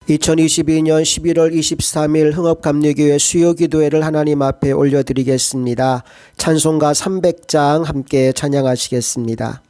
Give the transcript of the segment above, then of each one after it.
2022년 11월 23일 흥업감리교회 수요기도회를 하나님 앞에 올려드리겠습니다. 찬송가 300장 함께 찬양하시겠습니다.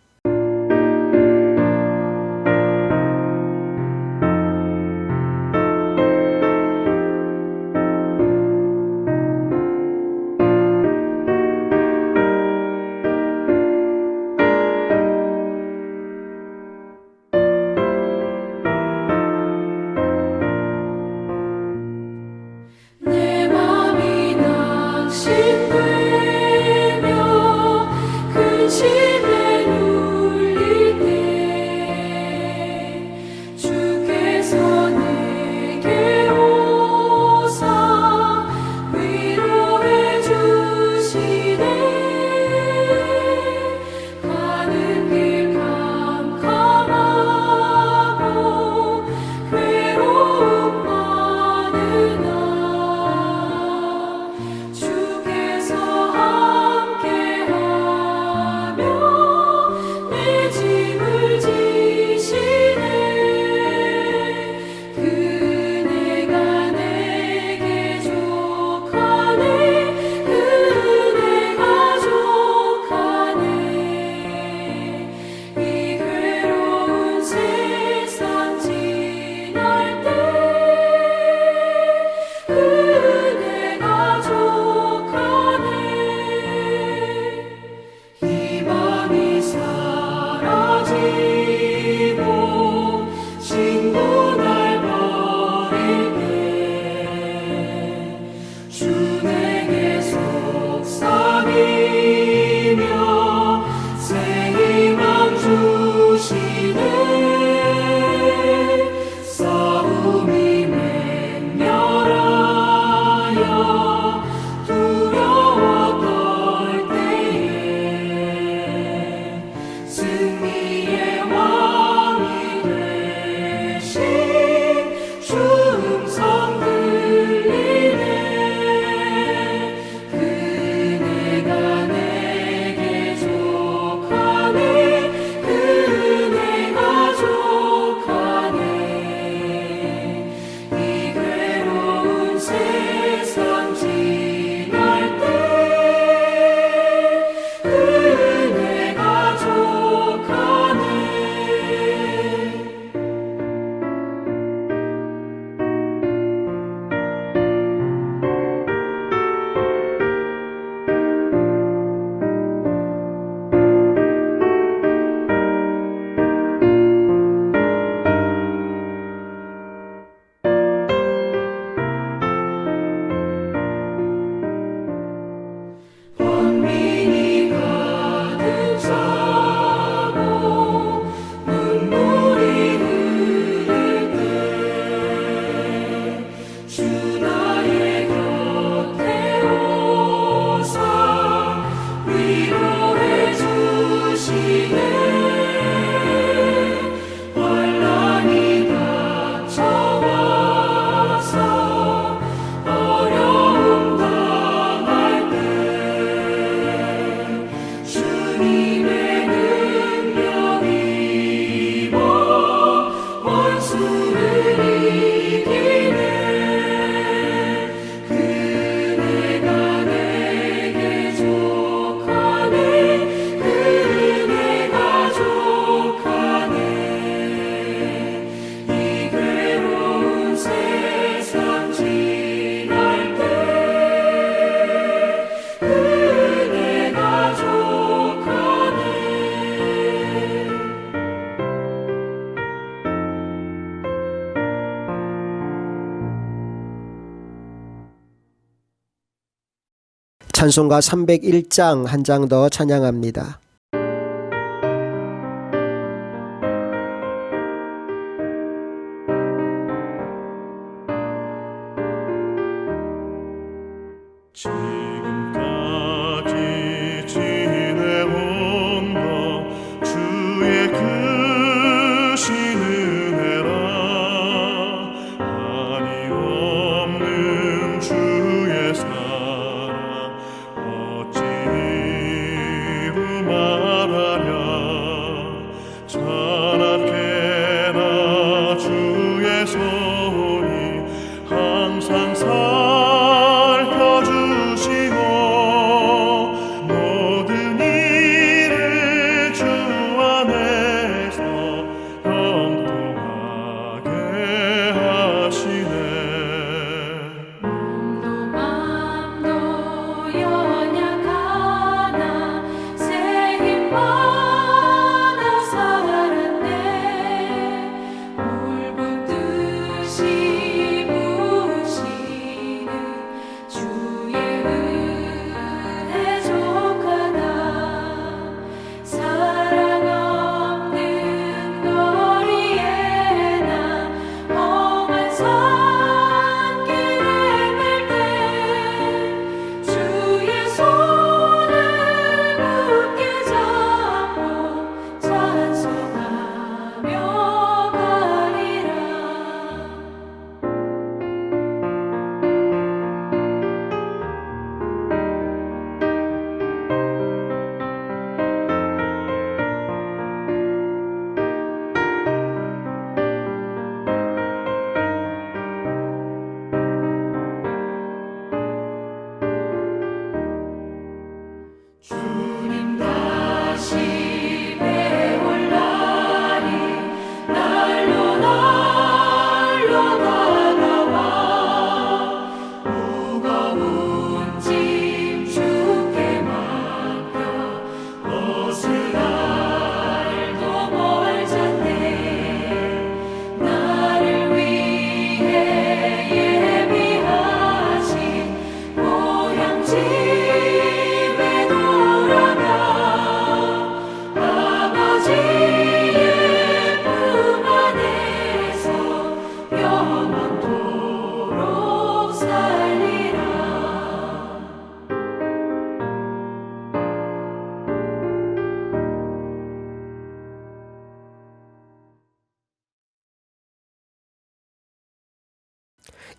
찬송가 301장 한 장 더 찬양합니다. 지금까지 지내온 것 주의 크신 은혜라 한이 없는 주의 사랑 어찌 이루마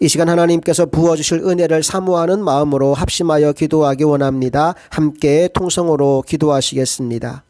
이 시간 하나님께서 부어주실 은혜를 사모하는 마음으로 합심하여 기도하기 원합니다. 함께 통성으로 기도하시겠습니다.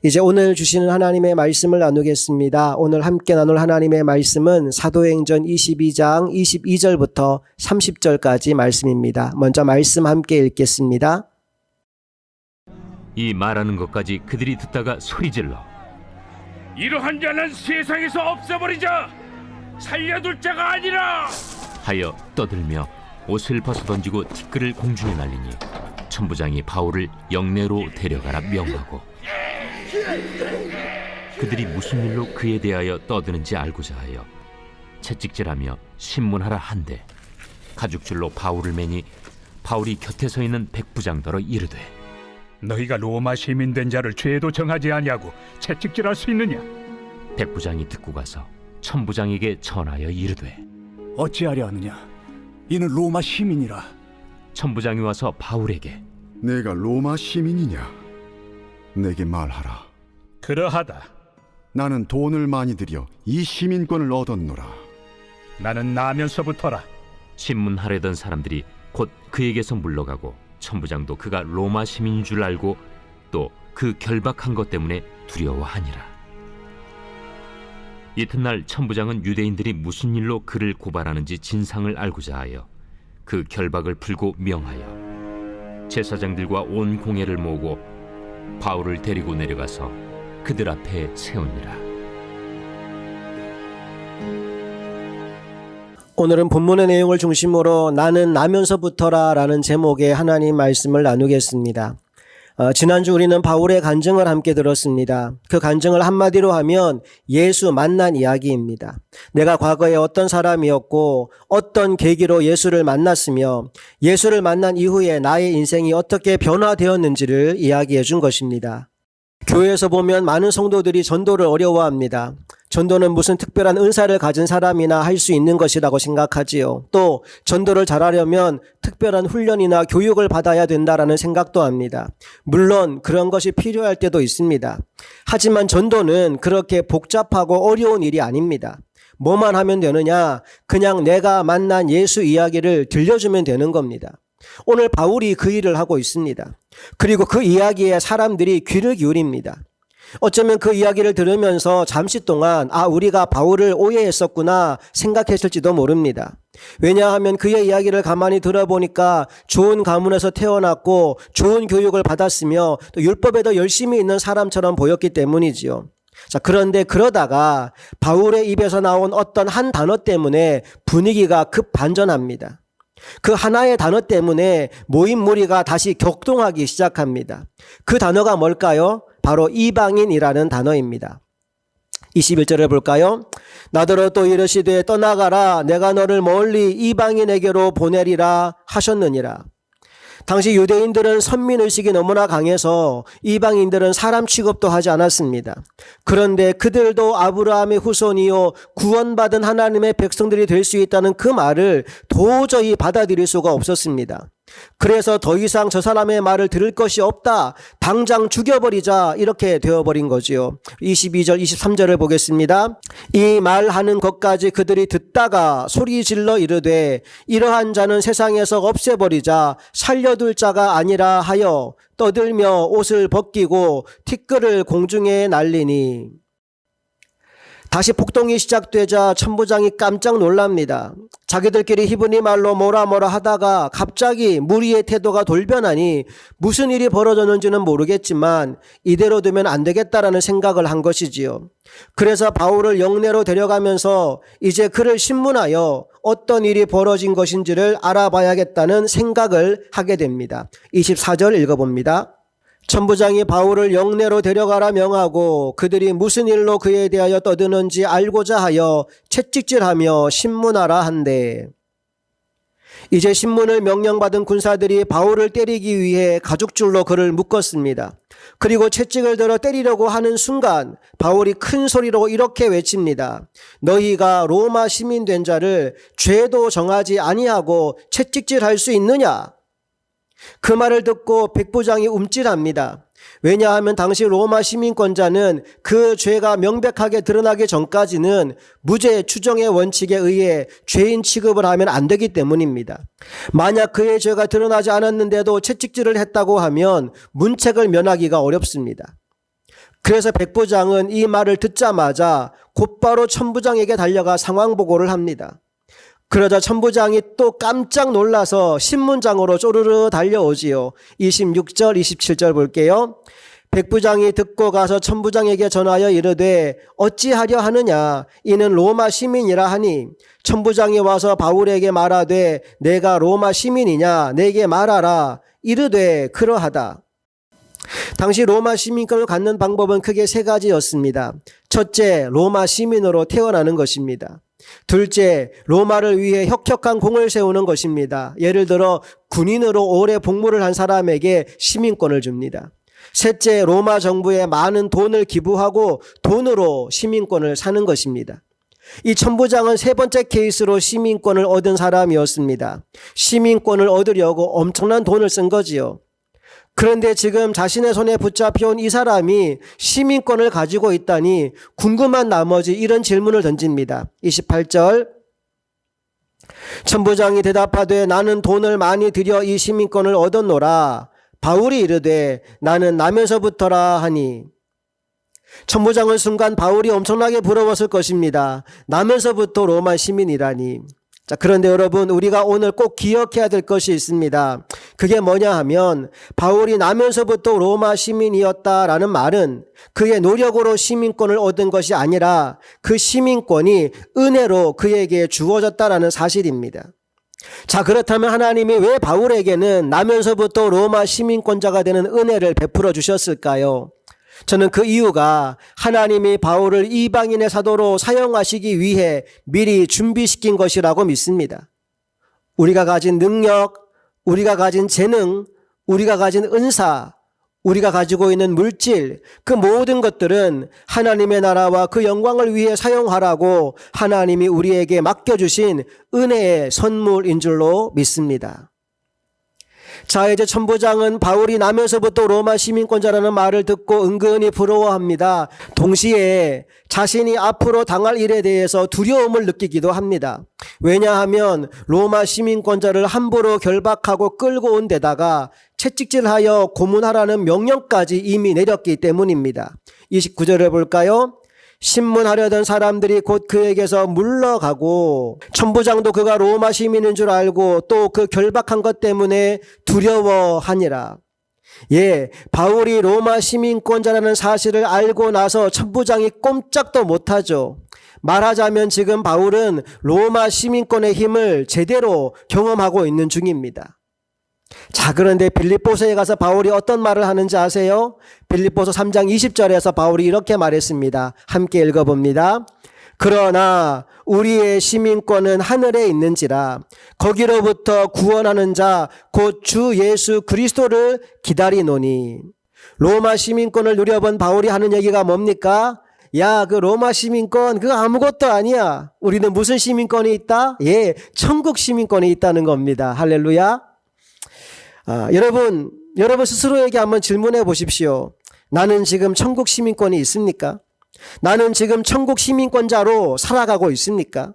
이제 오늘 주시는 하나님의 말씀을 나누겠습니다. 오늘 함께 나눌 하나님의 말씀은 사도행전 22장 22절부터 30절까지 말씀입니다. 먼저 말씀 함께 읽겠습니다. 이 말하는 것까지 그들이 듣다가 소리질러 이러한 자는 세상에서 없애버리자. 살려둘 자가 아니라 하여 떠들며 옷을 벗어던지고 티끌을 공중에 날리니 천부장이 바울을 영내로 데려가라 명하고 그들이 무슨 일로 그에 대하여 떠드는지 알고자 하여 채찍질하며 신문하라 한데 가죽줄로 바울을 매니 바울이 곁에 서 있는 백부장더러 이르되 너희가 로마 시민 된 자를 죄도 정하지 아니하고 채찍질할 수 있느냐? 백부장이 듣고 가서 천부장에게 전하여 이르되 어찌하려 하느냐? 이는 로마 시민이라. 천부장이 와서 바울에게 내가 로마 시민이냐? 내게 말하라. 그러하다. 나는 돈을 많이 들여 이 시민권을 얻었노라. 나는 나면서부터라. 신문하려던 사람들이 곧 그에게서 물러가고 천부장도 그가 로마 시민인 줄 알고 또 그 결박한 것 때문에 두려워하니라. 이튿날 천부장은 유대인들이 무슨 일로 그를 고발하는지 진상을 알고자 하여 그 결박을 풀고 명하여 제사장들과 온 공회를 모으고 바울을 데리고 내려가서 그들 앞에 세우니라. 오늘은 본문의 내용을 중심으로 나는 나면서부터라 라는 제목의 하나님 말씀을 나누겠습니다. 지난주 우리는 바울의 간증을 함께 들었습니다. 그 간증을 한마디로 하면 예수 만난 이야기입니다. 내가 과거에 어떤 사람이었고 어떤 계기로 예수를 만났으며 예수를 만난 이후에 나의 인생이 어떻게 변화되었는지를 이야기해 준 것입니다. 교회에서 보면 많은 성도들이 전도를 어려워합니다. 전도는 무슨 특별한 은사를 가진 사람이나 할 수 있는 것이라고 생각하지요. 또 전도를 잘하려면 특별한 훈련이나 교육을 받아야 된다라는 생각도 합니다. 물론 그런 것이 필요할 때도 있습니다. 하지만 전도는 그렇게 복잡하고 어려운 일이 아닙니다. 뭐만 하면 되느냐? 그냥 내가 만난 예수 이야기를 들려주면 되는 겁니다. 오늘 바울이 그 일을 하고 있습니다. 그리고 그 이야기에 사람들이 귀를 기울입니다. 어쩌면 그 이야기를 들으면서 잠시 동안 우리가 바울을 오해했었구나 생각했을지도 모릅니다. 왜냐하면 그의 이야기를 가만히 들어보니까 좋은 가문에서 태어났고 좋은 교육을 받았으며 또 율법에도 열심히 있는 사람처럼 보였기 때문이지요. 자, 그런데 그러다가 바울의 입에서 나온 어떤 한 단어 때문에 분위기가 급 반전합니다. 그 하나의 단어 때문에 모인 무리가 다시 격동하기 시작합니다. 그 단어가 뭘까요? 바로 이방인이라는 단어입니다. 21절을 볼까요? 나더러 또 이르시되 떠나가라 내가 너를 멀리 이방인에게로 보내리라 하셨느니라. 당시 유대인들은 선민의식이 너무나 강해서 이방인들은 사람 취급도 하지 않았습니다. 그런데 그들도 아브라함의 후손이요 구원받은 하나님의 백성들이 될 수 있다는 그 말을 도저히 받아들일 수가 없었습니다. 그래서 더 이상 저 사람의 말을 들을 것이 없다. 당장 죽여버리자. 이렇게 되어버린 거지요. 22절 23절을 보겠습니다. 이 말하는 것까지 그들이 듣다가 소리질러 이르되 이러한 자는 세상에서 없애버리자. 살려둘 자가 아니라 하여 떠들며 옷을 벗기고 티끌을 공중에 날리니. 다시 폭동이 시작되자 천부장이 깜짝 놀랍니다. 자기들끼리 히브리 말로 뭐라 하다가 갑자기 무리의 태도가 돌변하니 무슨 일이 벌어졌는지는 모르겠지만 이대로 두면 안 되겠다라는 생각을 한 것이지요. 그래서 바울을 영내로 데려가면서 이제 그를 신문하여 어떤 일이 벌어진 것인지를 알아봐야겠다는 생각을 하게 됩니다. 24절 읽어봅니다. 천부장이 바울을 영내로 데려가라 명하고 그들이 무슨 일로 그에 대하여 떠드는지 알고자 하여 채찍질하며 신문하라 한대. 이제 신문을 명령받은 군사들이 바울을 때리기 위해 가죽줄로 그를 묶었습니다. 그리고 채찍을 들어 때리려고 하는 순간 바울이 큰 소리로 이렇게 외칩니다. 너희가 로마 시민 된 자를 죄도 정하지 아니하고 채찍질할 수 있느냐? 그 말을 듣고 백부장이 움찔합니다. 왜냐하면 당시 로마 시민권자는 그 죄가 명백하게 드러나기 전까지는 무죄 추정의 원칙에 의해 죄인 취급을 하면 안 되기 때문입니다. 만약 그의 죄가 드러나지 않았는데도 채찍질을 했다고 하면 문책을 면하기가 어렵습니다. 그래서 백부장은 이 말을 듣자마자 곧바로 천부장에게 달려가 상황 보고를 합니다. 그러자 천부장이 또 깜짝 놀라서 신문장으로 쪼르르 달려오지요. 26절 27절 볼게요. 백부장이 듣고 가서 천부장에게 전하여 이르되 어찌하려 하느냐 이는 로마 시민이라 하니 천부장이 와서 바울에게 말하되 내가 로마 시민이냐 내게 말하라 이르되 그러하다. 당시 로마 시민권을 갖는 방법은 크게 세 가지였습니다. 첫째, 로마 시민으로 태어나는 것입니다. 둘째, 로마를 위해 혁혁한 공을 세우는 것입니다. 예를 들어 군인으로 오래 복무를 한 사람에게 시민권을 줍니다. 셋째, 로마 정부에 많은 돈을 기부하고 돈으로 시민권을 사는 것입니다. 이 천부장은 세 번째 케이스로 시민권을 얻은 사람이었습니다. 시민권을 얻으려고 엄청난 돈을 쓴 거지요. 그런데 지금 자신의 손에 붙잡혀온 이 사람이 시민권을 가지고 있다니 궁금한 나머지 이런 질문을 던집니다. 28절 천부장이 대답하되 나는 돈을 많이 들여 이 시민권을 얻었노라. 바울이 이르되 나는 나면서부터라 하니. 천부장은 순간 바울이 엄청나게 부러웠을 것입니다. 나면서부터 로마 시민이라니. 자, 그런데 여러분, 우리가 오늘 꼭 기억해야 될 것이 있습니다. 그게 뭐냐 하면 바울이 나면서부터 로마 시민이었다라는 말은 그의 노력으로 시민권을 얻은 것이 아니라 그 시민권이 은혜로 그에게 주어졌다라는 사실입니다. 자, 그렇다면 하나님이 왜 바울에게는 나면서부터 로마 시민권자가 되는 은혜를 베풀어 주셨을까요? 저는 그 이유가 하나님이 바울을 이방인의 사도로 사용하시기 위해 미리 준비시킨 것이라고 믿습니다. 우리가 가진 능력, 우리가 가진 재능, 우리가 가진 은사, 우리가 가지고 있는 물질, 그 모든 것들은 하나님의 나라와 그 영광을 위해 사용하라고 하나님이 우리에게 맡겨주신 은혜의 선물인 줄로 믿습니다. 자, 이제 천부장은 바울이 나면서부터 로마 시민권자라는 말을 듣고 은근히 부러워합니다. 동시에 자신이 앞으로 당할 일에 대해서 두려움을 느끼기도 합니다. 왜냐하면 로마 시민권자를 함부로 결박하고 끌고 온 데다가 채찍질하여 고문하라는 명령까지 이미 내렸기 때문입니다. 29절을 볼까요? 신문하려던 사람들이 곧 그에게서 물러가고 천부장도 그가 로마 시민인 줄 알고 또 그 결박한 것 때문에 두려워하니라. 예, 바울이 로마 시민권자라는 사실을 알고 나서 천부장이 꼼짝도 못하죠. 말하자면 지금 바울은 로마 시민권의 힘을 제대로 경험하고 있는 중입니다. 자, 그런데 빌립보서에 가서 바울이 어떤 말을 하는지 아세요? 빌립보서 3장 20절에서 바울이 이렇게 말했습니다. 함께 읽어봅니다. 그러나 우리의 시민권은 하늘에 있는지라 거기로부터 구원하는 자 곧 주 예수 그리스도를 기다리노니. 로마 시민권을 누려본 바울이 하는 얘기가 뭡니까? 야, 그 로마 시민권 그거 아무것도 아니야. 우리는 무슨 시민권이 있다? 예, 천국 시민권이 있다는 겁니다. 할렐루야. 여러분 스스로에게 한번 질문해 보십시오. 나는 지금 천국 시민권이 있습니까? 나는 지금 천국 시민권자로 살아가고 있습니까?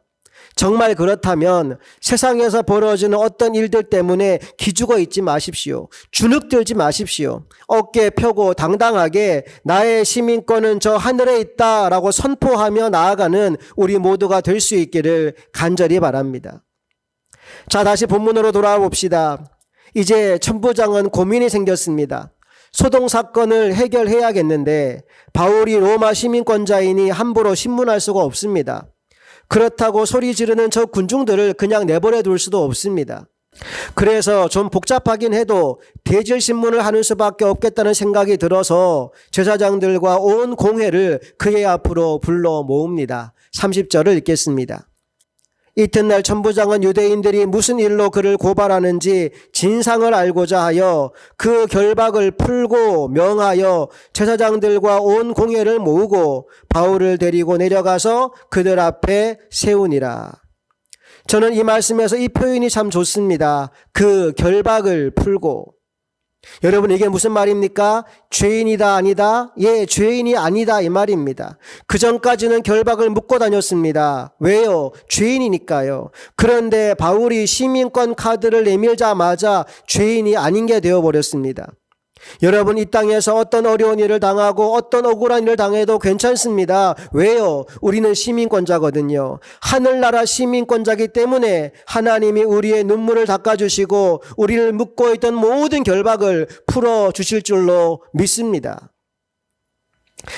정말 그렇다면 세상에서 벌어지는 어떤 일들 때문에 기죽어 있지 마십시오. 주눅들지 마십시오. 어깨 펴고 당당하게 나의 시민권은 저 하늘에 있다라고 선포하며 나아가는 우리 모두가 될 수 있기를 간절히 바랍니다. 자, 다시 본문으로 돌아와 봅시다. 이제 천부장은 고민이 생겼습니다. 소동 사건을 해결해야겠는데 바울이 로마 시민권자이니 함부로 신문할 수가 없습니다. 그렇다고 소리 지르는 저 군중들을 그냥 내버려 둘 수도 없습니다. 그래서 좀 복잡하긴 해도 대질신문을 하는 수밖에 없겠다는 생각이 들어서 제사장들과 온 공회를 그의 앞으로 불러 모읍니다. 30절을 읽겠습니다. 이튿날 천부장은 유대인들이 무슨 일로 그를 고발하는지 진상을 알고자 하여 그 결박을 풀고 명하여 제사장들과 온 공회를 모으고 바울을 데리고 내려가서 그들 앞에 세우니라. 저는 이 말씀에서 이 표현이 참 좋습니다. 그 결박을 풀고. 여러분, 이게 무슨 말입니까? 죄인이다 아니다? 예, 죄인이 아니다 이 말입니다. 그전까지는 결박을 묶고 다녔습니다. 왜요? 죄인이니까요. 그런데 바울이 시민권 카드를 내밀자마자 죄인이 아닌 게 되어버렸습니다. 여러분, 이 땅에서 어떤 어려운 일을 당하고 어떤 억울한 일을 당해도 괜찮습니다. 왜요? 우리는 시민권자거든요. 하늘나라 시민권자이기 때문에 하나님이 우리의 눈물을 닦아주시고 우리를 묶고 있던 모든 결박을 풀어주실 줄로 믿습니다.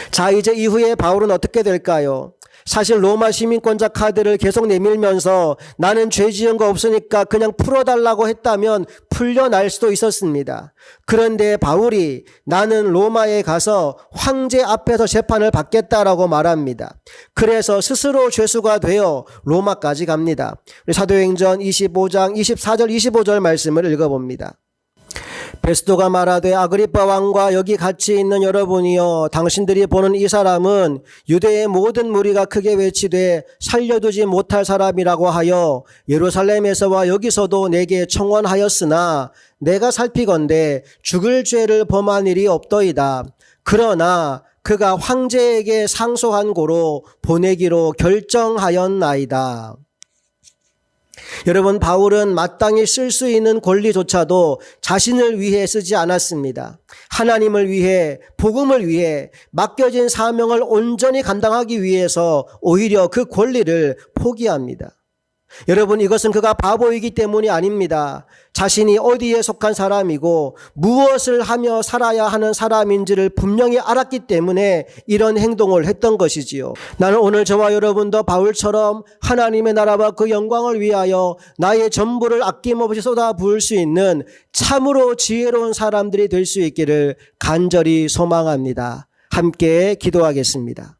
자, 이제 이후에 바울은 어떻게 될까요? 사실 로마 시민권자 카드를 계속 내밀면서 나는 죄 지은 거 없으니까 그냥 풀어달라고 했다면 풀려날 수도 있었습니다. 그런데 바울이 나는 로마에 가서 황제 앞에서 재판을 받겠다라고 말합니다. 그래서 스스로 죄수가 되어 로마까지 갑니다. 우리 사도행전 25장 24절 25절 말씀을 읽어봅니다. 베스도가 말하되 아그리빠 왕과 여기 같이 있는 여러분이여, 당신들이 보는 이 사람은 유대의 모든 무리가 크게 외치되 살려두지 못할 사람이라고 하여 예루살렘에서와 여기서도 내게 청원하였으나 내가 살피건대 죽을 죄를 범한 일이 없더이다. 그러나 그가 황제에게 상소한 고로 보내기로 결정하였나이다. 여러분, 바울은 마땅히 쓸 수 있는 권리조차도 자신을 위해 쓰지 않았습니다. 하나님을 위해, 복음을 위해 맡겨진 사명을 온전히 감당하기 위해서 오히려 그 권리를 포기합니다. 여러분, 이것은 그가 바보이기 때문이 아닙니다. 자신이 어디에 속한 사람이고 무엇을 하며 살아야 하는 사람인지를 분명히 알았기 때문에 이런 행동을 했던 것이지요. 나는 오늘 저와 여러분도 바울처럼 하나님의 나라와 그 영광을 위하여 나의 전부를 아낌없이 쏟아부을 수 있는 참으로 지혜로운 사람들이 될 수 있기를 간절히 소망합니다. 함께 기도하겠습니다.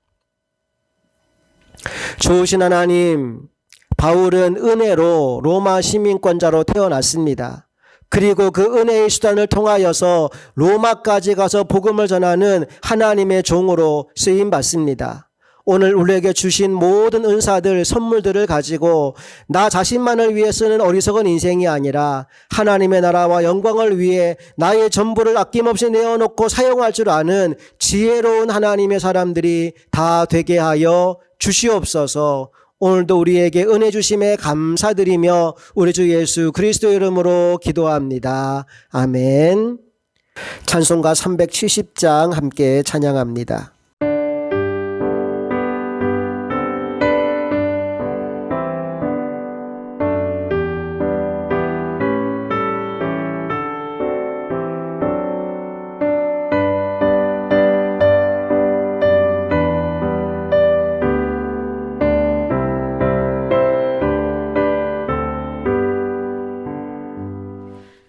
좋으신 하나님, 바울은 은혜로 로마 시민권자로 태어났습니다. 그리고 그 은혜의 수단을 통하여서 로마까지 가서 복음을 전하는 하나님의 종으로 쓰임받습니다. 오늘 우리에게 주신 모든 은사들, 선물들을 가지고 나 자신만을 위해 쓰는 어리석은 인생이 아니라 하나님의 나라와 영광을 위해 나의 전부를 아낌없이 내어놓고 사용할 줄 아는 지혜로운 하나님의 사람들이 다 되게 하여 주시옵소서. 오늘도 우리에게 은혜 주심에 감사드리며 우리 주 예수 그리스도 이름으로 기도합니다. 아멘. 찬송가 370장 함께 찬양합니다.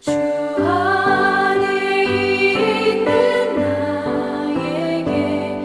주 안에 있는 나에게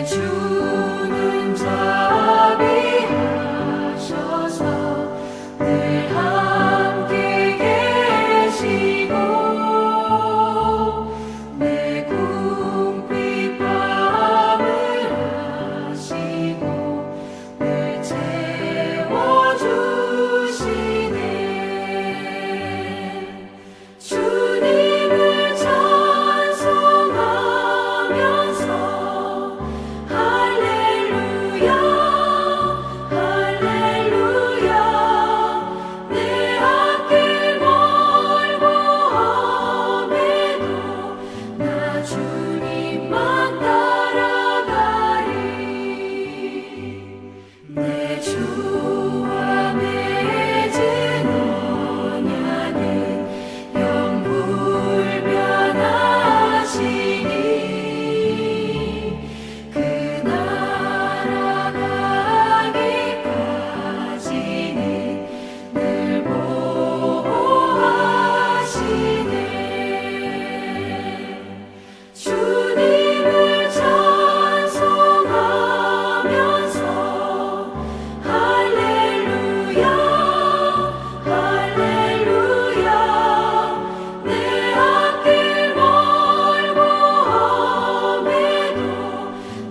주는 자비하셔서 늘 함께 계시고 내 궁핍함을 아시고 늘 채워주시네. 주님을 찬송하면서 할렐루야 할렐루야 내 앞길 멀고 험해도 나 주님만 따라가리. 내 주와 맺은 언약은 영불변하시니 그 나라 가기까지는 늘 보호하시네. 주님을 찬송하면서 할렐루야 할렐루야 내 앞길 멀고 험해도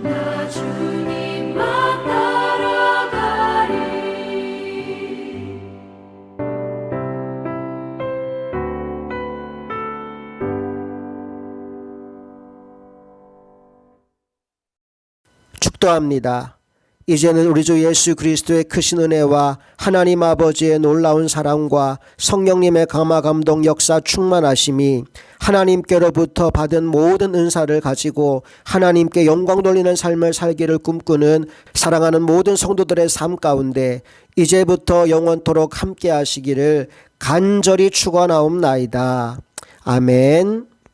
나 주님만 따라가리. 축도합니다. 이제는 우리 주 예수 그리스도의 크신 은혜와 하나님 아버지의 놀라운 사랑과 성령님의 감화 감동 역사 충만하심이 하나님께로부터 받은 모든 은사를 가지고 하나님께 영광 돌리는 삶을 살기를 꿈꾸는 사랑하는 모든 성도들의 삶 가운데 이제부터 영원토록 함께 하시기를 간절히 축원하옵나이다. 아멘.